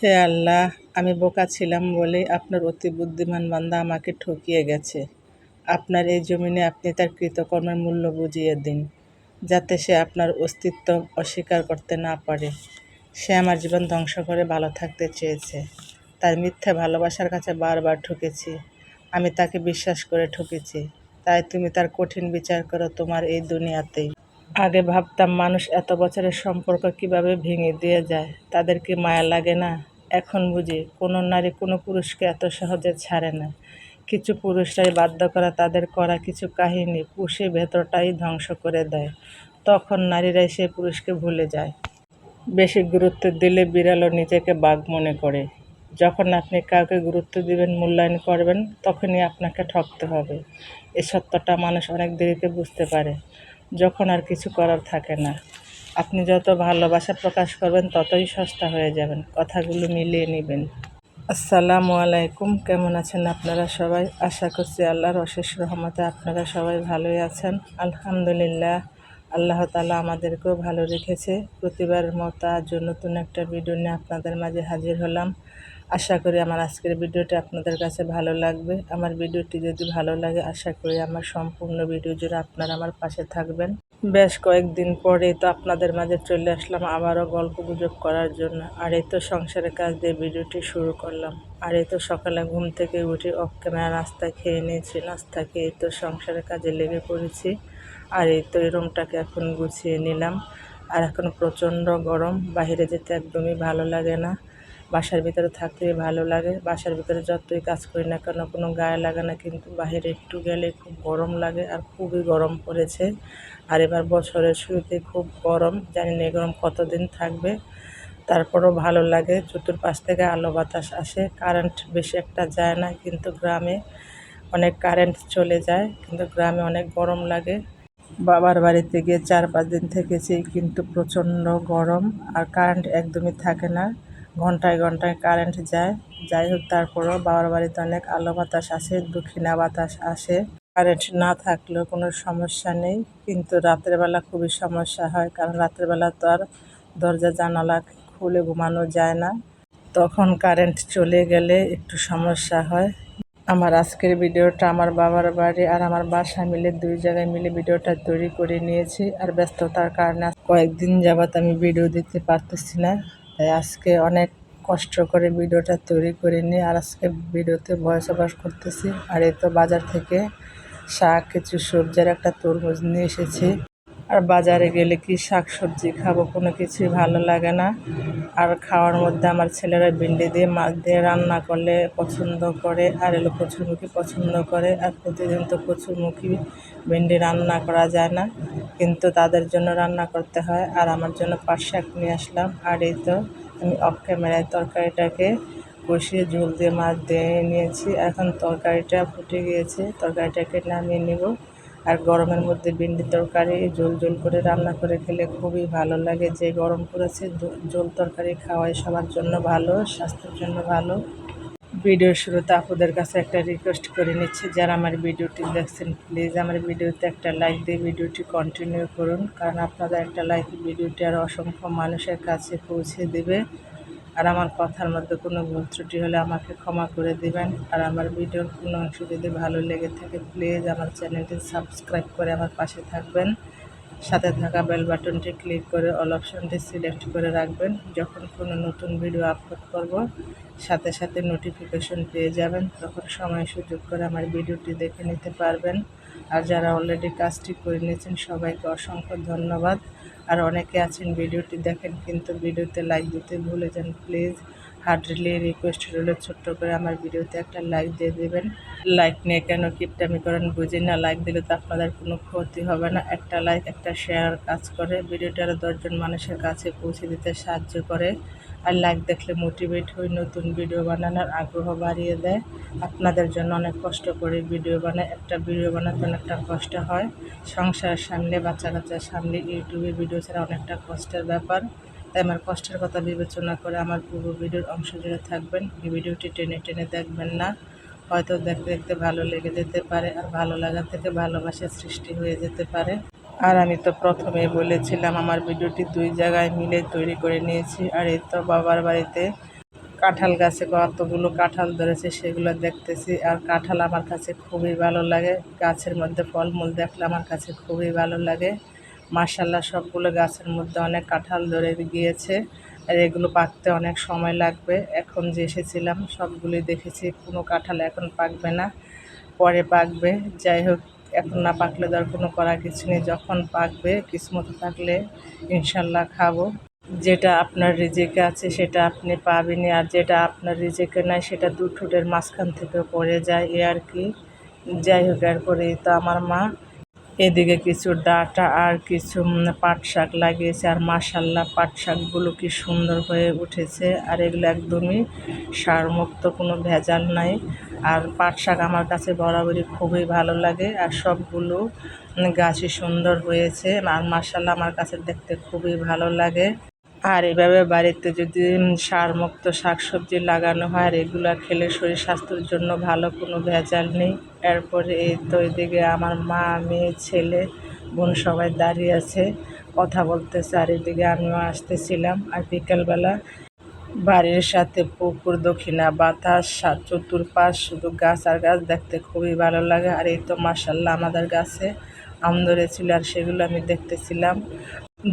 হে আল্লাহ, আমি বোকা ছিলাম বলেই আপনার অতি বুদ্ধিমান বান্দা আমাকে ঠকিয়ে গেছে। আপনার এই জমিনে আপনি তার কৃতকর্মের মূল্য বুঝিয়ে দিন, যাতে সে আপনার অস্তিত্ব অস্বীকার করতে না পারে। সে আমার জীবন ধ্বংস করে ভালো থাকতে চেয়েছে। তার মিথ্যা ভালোবাসার কাছে বারবার ঠকেছি। আমি তাকে বিশ্বাস করে ঠকেছি। তাই তুমি তার কঠিন বিচার করো তোমার এই দুনিয়াতেই। আগে ভাবতাম মানুষ এত বছরের সম্পর্ক কিভাবে ভেঙে দিয়ে যায়, তাদের কি মায়া লাগে না? এখন বুঝি কোনো নারী কোনো পুরুষকে এত সহজে ছাড়ে না। কিছু পুরুষরাই বাধ্য করা তাদের করা কিছু কাহিনী পুষে ভেতরটাই ধ্বংস করে দেয়। তখন নারীরাই সেই পুরুষকে ভুলে যায়। বেশি গুরুত্ব দিলে বিড়ালও নিজেকে বাঘ মনে করে। যখন আপনি কাউকে গুরুত্ব দিবেন, মূল্যায়ন করবেন, তখনই আপনাকে ঠকতে হবে। এই সত্যটা মানুষ অনেক দেরিতে বুঝতে পারে, যখন আর কিছু করার থাকে না। আপনি যত ভালোবাসা প্রকাশ করবেন, ততই সস্তা হয়ে যাবেন। কথাগুলো মিলিয়ে নেবেন। আসসালামু আলাইকুম, কেমন আছেন আপনারা সবাই? আশা করছি আল্লাহর অশেষ রহমতে আপনারা সবাই ভালোই আছেন। আলহামদুলিল্লাহ, আল্লাহ তাআলা আমাদেরকেও ভালো রেখেছে। প্রতিবারের মতো আজও নতুন একটা ভিডিও নিয়ে আপনাদের মাঝে হাজির হলাম। আশা করি আমার আজকের ভিডিওটি আপনাদের কাছে ভালো লাগবে। আমার ভিডিওটি যদি ভালো লাগে, আশা করি আমার সম্পূর্ণ ভিডিও জুড়ে আপনারা আমার পাশে থাকবেন। বেশ কয়েকদিন পরেই তো আপনাদের মাঝে চলে আসলাম আবারও গল্পগুজব করার জন্য। আর এই তো সংসারের কাজ দিয়ে ভিডিওটি শুরু করলাম। আর এই তো সকালে ঘুম থেকে উঠে অফ ক্যামেরা নাস্তা খেয়ে নিয়েছি। নাস্তা খেয়ে তো সংসারের কাজে লেগে পড়েছি। আর এই তো এই রুমটাকে এখন গুছিয়ে নিলাম। আর এখন প্রচণ্ড গরম, বাইরে যেতে একদমই ভালো লাগে না। বাসার ভিতরে থাকতেই ভালো লাগে। বাসার ভিতরে যতই কাজ করি না কেন কোনো গায়ে লাগে না, কিন্তু বাইরে একটু গেলে খুব গরম লাগে। আর খুবই গরম পড়েছে। আর এবার বছরের শুরুতে খুব গরম, জানি না এই গরম কতদিন থাকবে। তারপরও ভালো লাগে, চতুর্পাশ থেকে আলো বাতাস আসে। কারেন্ট বেশি একটা যায় না, কিন্তু গ্রামে অনেক কারেন্ট চলে যায়, কিন্তু গ্রামে অনেক গরম লাগে। বাবার বাড়িতে গিয়ে 4-5 দিন থেকেছি, কিন্তু প্রচণ্ড গরম। আর কারেন্ট একদমই থাকে না, ঘন্টায় ঘন্টায় কারেন্ট যায়। যাই হোক, তারপরও বাবার বাড়িতে অনেক আলো বাতাস আসে, দক্ষিণা বাতাস আসে। কারেন্ট না থাকলেও কোনো সমস্যা নেই, কিন্তু রাতের বেলা খুবই সমস্যা হয়, কারণ রাতের বেলা তো আর দরজা জানালা খুলে ঘুমানো যায় না। তখন কারেন্ট চলে গেলে একটু সমস্যা হয়। আমার আজকের ভিডিওটা আমার বাবার বাড়ি আর আমার বাসা মিলে 2 জায়গায় মিলে ভিডিওটা তৈরি করে নিয়েছি। আর ব্যস্ততার কারণে কয়েকদিন যাবৎ আমি ভিডিও দিতে পারতেছি না, তাই আজকে অনেক কষ্ট করে ভিডিওটা তৈরি করে নিয়ে আর আজকে ভিডিওতে ভয়েস ওভার করতেছি। আর এই তো বাজার থেকে শাক, কিছু সবজির একটা তরমুজ নিয়ে এসেছি। আর বাজারে গেলে কি শাক সবজি খাবো, কোনো কিছুই ভালো লাগে না। আর খাওয়ার মধ্যে আমার ছেলেরা ভিন্ডি দিয়ে মাছ দিয়ে রান্না করলে পছন্দ করে, আর এলো কচুরমুখী পছন্দ করে। আর প্রতিদিন তো কচুরমুখী ভিন্ডি রান্না করা যায় না, কিন্তু তাদের জন্য রান্না করতে হয়। আর আমার জন্য পাট শাক নিয়ে আসলাম। আর এই তো আমি অফ ক্যামেরায় তরকারিটাকে কষিয়ে ঝোল দিয়ে মাছ দিয়ে নিয়েছি। এখন তরকারিটা ফুটে গিয়েছে, তরকারিটাকে নামিয়ে নেব। আর গরমের মধ্যে ভিন্ডি তরকারি ঝোল ঝোল করে রান্না করে খেলে খুবই ভালো লাগে। যে গরম পড়েছে, ঝোল তরকারি খাওয়াই সবার জন্য ভালো, স্বাস্থ্যের জন্য ভালো। ভিডিওর শুরুতে আপুদের কাছে একটা রিকোয়েস্ট করে নিচ্ছি, যারা আমার ভিডিওটি দেখছেন প্লিজ আমার ভিডিওতে একটা লাইক দিয়ে ভিডিওটি কন্টিনিউ করুন, কারণ আপনাদের একটা লাইক ভিডিওটি আর অসংখ্য মানুষের কাছে পৌঁছে দেবে। আর আমার কথার মধ্যে কোনো ভুল ত্রুটি হলে আমাকে ক্ষমা করে দিবেন। আর আমার ভিডিওর কোনো অংশ যদি ভালো লেগে থাকে, প্লিজ আমার চ্যানেলটি সাবস্ক্রাইব করে আমার পাশে থাকবেন। সাথে থাকা বেল বাটনটি ক্লিক করে অল অপশনটি সিলেক্ট করে রাখবেন। যখন কোনো নতুন ভিডিও আপলোড করব, সাথে সাথে নোটিফিকেশন পেয়ে যাবেন। তখন সময় সুযোগ করে আমার ভিডিওটি দেখে নিতে পারবেন। আর যারা অলরেডি কাজটি করে নিয়েছেন, সবাইকে অসংখ্য ধন্যবাদ। আর অনেকে আছেন ভিডিওটি দেখেন কিন্তু ভিডিওতে লাইক দিতে ভুলে যান, প্লিজ হার্ডলি রিকোয়েস্ট রইল ছোট্ট করে আমার ভিডিওতে একটা লাইক দিয়ে দেবেন। লাইক নিয়ে কেন কিপটামি করেন বুঝি না, লাইক দিলে তো আপনাদের কোনো ক্ষতি হবে না। একটা লাইক একটা শেয়ার কাজ করে, ভিডিওটা আরও 10 জন মানুষের কাছে পৌঁছে দিতে সাহায্য করে। আর লাইক দেখলে মোটিভেট হই, নতুন ভিডিও বানানোর আগ্রহ বাড়িয়ে দেয়। আপনাদের জন্য অনেক কষ্ট করে ভিডিও বানায়, একটা ভিডিও বানাতে অনেকটা কষ্ট হয়। সংসার সামলে, বাচ্চা কাচ্চা সামলে ইউটিউবে ভিডিও ছাড়া অনেকটা কষ্টের ব্যাপার। তাই আমার কষ্টের কথা বিবেচনা করে আমার পুরো ভিডিওর অংশ জুড়ে থাকবেন। এই ভিডিওটি টেনে টেনে দেখবেন না, হয়তো দেখতে দেখতে ভালো লেগে যেতে পারে, আর ভালো লাগা থেকে ভালোবাসার সৃষ্টি হয়ে যেতে পারে। আর আমি তো প্রথমেই বলেছিলাম আমার ভিডিওটি 2 জায়গায় মিলে তৈরি করে নিয়েছি। আর এই তো বাবার বাড়িতে কাঁঠাল গাছে কতগুলো কাঁঠাল ধরেছে সেগুলো দেখতেছি। আর কাঁঠাল আমার কাছে খুবই ভালো লাগে, গাছের মধ্যে ফলমূল দেখলে আমার কাছে খুবই ভালো লাগে। মাশাআল্লাহ সবগুলো গাছের মধ্যে অনেক কাঁঠাল ধরে গিয়েছে, আর এগুলো পাকতে অনেক সময় লাগবে। এখন যে এসেছিলাম সবগুলোই দেখেছি, কোনো কাঁঠাল এখন পাকবে না, পরে পাকবে। যাই হোক, এখন না পাকলে তার কোনো করার কিছু নেই, যখন পাকবে কিসমত থাকলে ইনশাল্লাহ খাবো। যেটা আপনার রিজিকে আছে সেটা আপনি পাবেনই, আর যেটা আপনার রিজিকে নাই সেটা দু ঠোঁটের মাঝখান থেকে পড়ে যায়, এ আর কি। যাই হোক, এরপরেই তো আমার মা এদিকে কিছু ডাঁটা আর কিছু পাট শাক লাগিয়েছে। আর মাশাআল্লাহ পাট শাকগুলো কি সুন্দর হয়ে উঠেছে, আর এগুলো একদমই সারমুক্ত, কোনো ভেজাল নাই। আর পাট শাক আমার কাছে বরাবরই খুবই ভালো লাগে, আর সবগুলো গাছই সুন্দর হয়েছে। আর মাশাআল্লাহ আমার কাছে দেখতে খুবই ভালো লাগে। আর এভাবে বাড়িতে যদি সারমুক্ত শাকসবজি লাগানো হয়, আর এগুলো খেলে শরীর স্বাস্থ্যের জন্য ভালো, কোনো ভেজাল নেই। এরপরে এই তো এদিকে আমার মা, মেয়ে, ছেলে, বোন সবাই দাঁড়িয়ে আছে, কথা বলতেছে। আর এদিকে আমিও আসতেছিলাম। আর বিকেলবেলা বাড়ির সাথে পুকুর, দক্ষিণা বাতাস, চতুর্পাশ শুধু গাছ আর গাছ, দেখতে খুবই ভালো লাগে। আর এই তো মাশাআল্লাহ আমাদের গাছে আম ধরেছিল, আর সেগুলো আমি দেখতেছিলাম।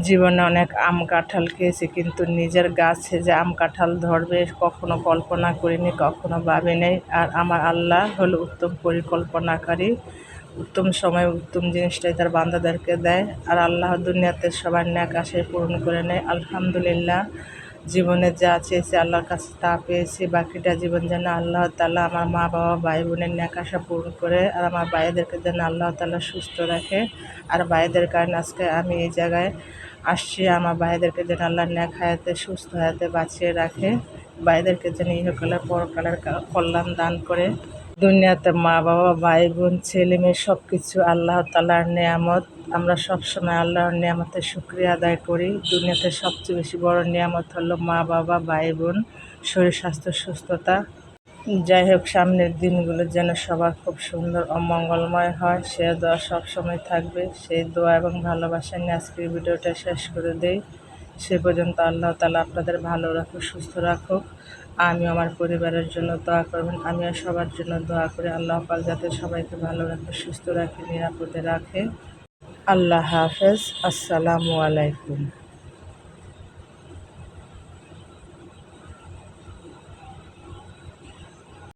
জীবনে অনেক আম কাঁঠাল খেয়েছি, কিন্তু নিজের গাছে যে আম কাঁঠাল ধরবে কখনো কল্পনা করিনি, কখনো ভাবি নাই। আর আমার আল্লাহ হলো উত্তম পরিকল্পনাকারী, উত্তম সময় উত্তম জিনিসটাই তার বান্দাদেরকে দেয়। আর আল্লাহ দুনিয়াতে সবার ন্যাক আশায় পূরণ করে নেয়। আলহামদুলিল্লাহ, জীবনে যা চেয়েছি আল্লাহর কাছে তা পেয়েছি। বাকিটা জীবন যেন আল্লাহ তাআলা আমার মা বাবা ভাই বোনের ন্যাক আশা পূরণ করে, আর আমার ভাইদেরকে যেন আল্লাহ তাআলা সুস্থ রাখে। আর ভাইদের কারণে আজকে আমি এই জায়গায় আসছি। আমার ভাইদেরকে যেন আল্লাহ ন্যাক হায়াতে সুস্থ হায়াতে বাঁচিয়ে রাখে, ভাইদেরকে যেন ইহকালের পরকালের কল্যাণ দান করে। দুনিয়াতে মা বাবা ভাই বোন ছেলে মেয়ে সব কিছু আল্লাহ তাআলার নেয়ামত। আমরা সবসময় আল্লাহর নেয়ামতের শুকরিয়া আদায় করি। দুনিয়াতে সবচেয়ে বেশি বড় নেয়ামত হলো মা বাবা ভাই বোন, শরীর স্বাস্থ্য সুস্থতা। যাই হোক, সামনের দিনগুলো যেন সবার খুব সুন্দর ও মঙ্গলময় হয়, সে দোয়া সবসময় থাকবে। সেই দোয়া এবং ভালোবাসা নিয়ে আজকের ভিডিওটা শেষ করে দেই। সে পর্যন্ত আল্লাহ তাআলা আপনাদের ভালো রাখুক, সুস্থ রাখুক। আমি আমার পরিবারের জন্য দোয়া করবেন, আমিও সবার জন্য দোয়া করি। আল্লাহ পাক যাতে সবাইকে ভালো রাখে, সুস্থ রাখে, নিরাপদে রাখে। আল্লাহ হাফেজ। আসসালামু আলাইকুম।